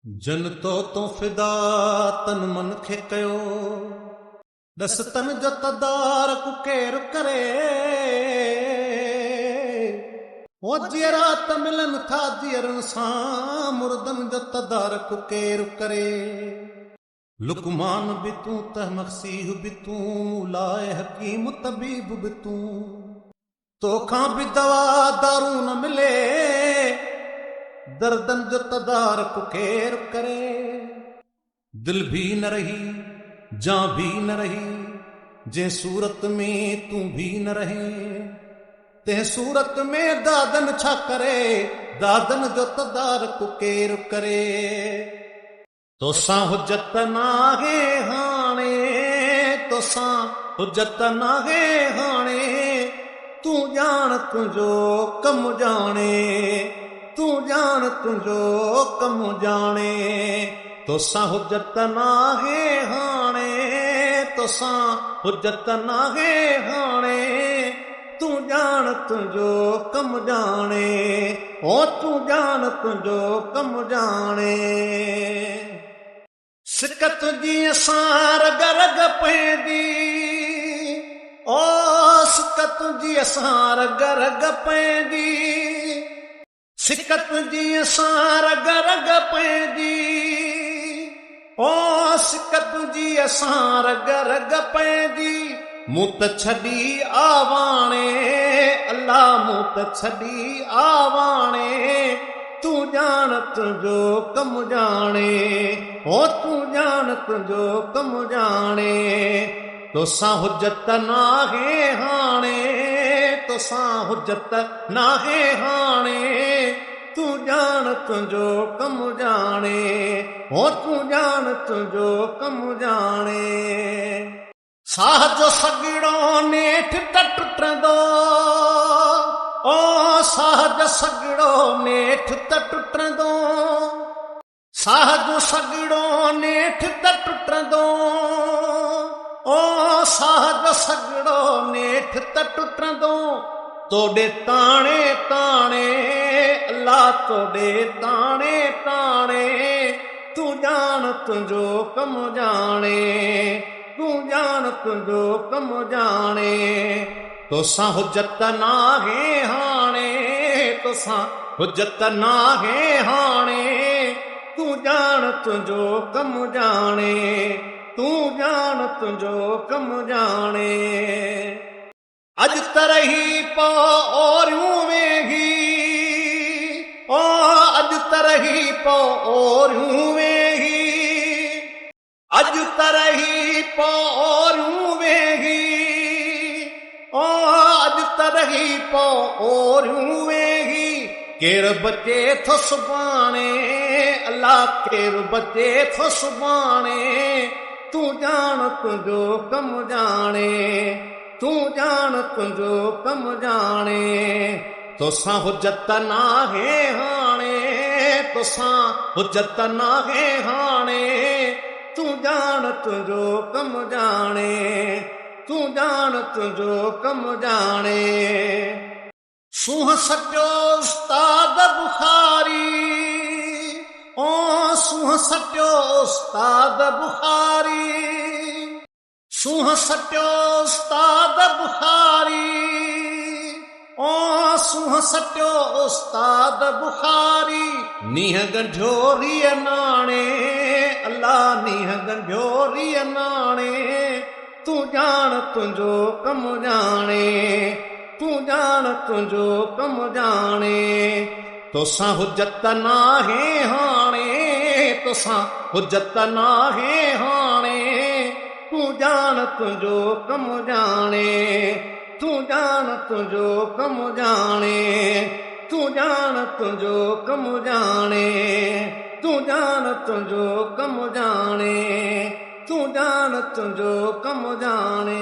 जन तो फिदा तन मन खे कयो दस तन जो तदार को केर करे ओ जियरा त मिलन था जियरन सां मुर्दन जो तदार को केर करे लुकमान भी तू तह मसीह भी तू लाए हकीम तबीब भी तू तोखां भी दवा दारू न मिले दर्दन जो तदार को केर करे दिल भी न रही जां भी न रही जे सूरत में तू भी न रहे ते सूरत में दादन छा करे दादन जो तदार को केर करे तोसां हुज्जत नाहे हाणे तोसां हुज्जत नाहे हाणे तू जान तुंहिंजो कम जाने तू जान तुंहिंजो कम जाने तोसां हुज्जत नाहे हाणे तोसां हुज्जत नाहे हाणे तू जान तुंहिंजो कम जाने ओ तू जान तुंहिंजो कम जाने सिक तुंहिंजी असां रग रग पवंदी ओ सिक तुंहिंजी असां रग रग पवंदी सिक तुंहिंजी असां रग रग पवंदी ओ सिक तुंहिंजी असां रग रग पवंदी मूं त छॾी आवाणे अल्लाह मूं त छॾी आवाणे तू जान तुंहिंजो कम जाने ओ तू जान तुंहिंजो कम जाने तोसां हुज्जत नाहे हाणे तोसां हुज्जत नाहे हाणे तू जान तुंहिंजो कम जाने ओ तू जान तुंहिंजो कम जाने साह जो सगिड़ो नेठ त टुटंदो ओ साह जो सगिड़ो नेठ त टुटंदो साह जो सगिड़ो नेठ त टुटंदो ओ साह जो सगिड़ो नेठ त टुटंदो तोड़े ताणे ताणे अल्लाह तोड़े ताणे ताणे तू जान तुंहिंजो कम जाने तू जान तुंहिंजो कम जाने तोसां हुज्जत नाहे हाणे तोसां हुज्जत नाहे हाणे तू जान तुंहिंजो कम जाने तू जान तुंहिंजो कम जाने अॼु त रही पो ओरियूं वेही ओ अॼु त रही पो ओरियूं वेही अॼु त रही पो ओरियूं वेही ओ अॼु त रही पो ओरियूं वेही केर बचे थो सुभाणे अल्लाह केर बचे थो सुभाणे तू जान तुंहिंजो कम जाने तू जान तुंहिंजो कम जाने तोसां हुज्जत नाहे हाणे तोसां हुज्जत नाहे हाणे तू जान तुंहिंजो कम जाने तू जान तुंहिंजो कम जाने सूंहं सटियो उस्ताद बुखारी ओ सूंहं सटियो उस्ताद बुखारी सूंहं सटियो उस्ताद बुखारी ओ सूंहं सटियो उस्ताद बुखारी नीह गंढोरीअ नाणे अल्लाह नीह गंढोरीअ नाणे तू जान तुंहिंजो कम जाने तू जान तुंहिंजो कम जाने तोसां हुज्जत नाहे हाणे तोसां हुज्जत नाहे हाणे तू जान तुंहिंजो कम जाने तू जान तुंहिंजो कम जाने तू जान तुंहिंजो कम जाने तू जान तुंहिंजो कम जाने तू जान तुंहिंजो कम जाने